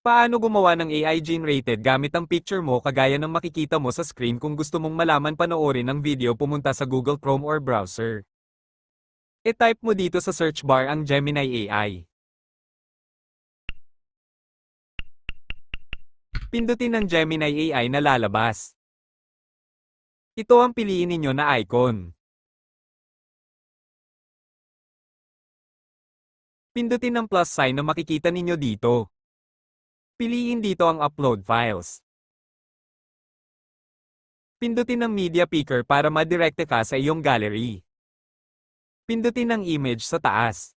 Paano gumawa ng AI-generated gamit ang picture mo kagaya ng makikita mo sa screen kung gusto mong malaman panoorin ang video pumunta sa Google Chrome or browser. E-type mo dito sa search bar ang Gemini AI. Pindutin ang Gemini AI na lalabas. Ito ang piliin ninyo na icon. Pindutin ang plus sign na makikita ninyo dito. Piliin dito ang Upload Files. Pindutin ang Media Picker para madirekte ka sa iyong gallery. Pindutin ang image sa taas.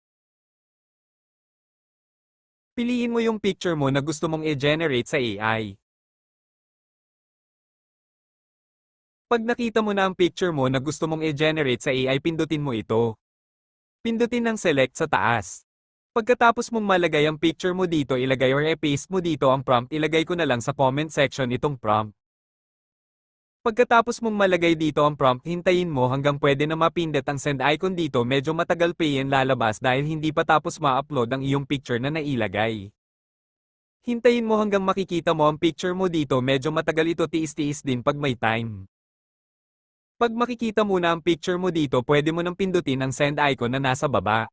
Piliin mo yung picture mo na gusto mong i-generate sa AI. Pag nakita mo na ang picture mo na gusto mong i-generate sa AI, pindutin mo ito. Pindutin ang Select sa taas. Pagkatapos mong malagay ang picture mo dito, ilagay or i-paste mo dito ang prompt. Ilagay ko na lang sa comment section itong prompt. Pagkatapos mong malagay dito ang prompt, hintayin mo hanggang pwede na mapindot ang send icon dito. Medyo matagal pa yan lalabas dahil hindi pa tapos ma-upload ang iyong picture na nailagay. Hintayin mo hanggang makikita mo ang picture mo dito. Medyo matagal ito, tiis-tiis din pag may time. Pag makikita mo na ang picture mo dito, pwede mo nang pindutin ang send icon na nasa baba.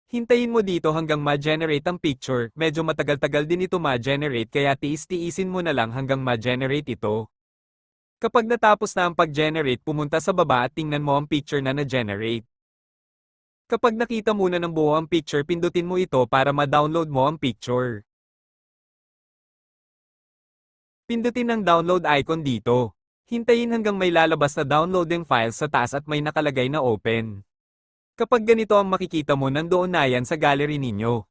Hintayin mo dito hanggang ma-generate ang picture. Medyo matagal-tagal din ito ma-generate kaya tiis-tiisin mo na lang hanggang ma-generate ito. Kapag natapos na ang pag-generate, pumunta sa baba at tingnan mo ang picture na na-generate. Kapag nakita mo na ng buo ang picture, pindutin mo ito para ma-download mo ang picture. Pindutin ang download icon dito. Hintayin hanggang may lalabas na downloading file sa taas at may nakalagay na open. Kapag ganito ang makikita mo, nandoon na yan sa gallery ninyo.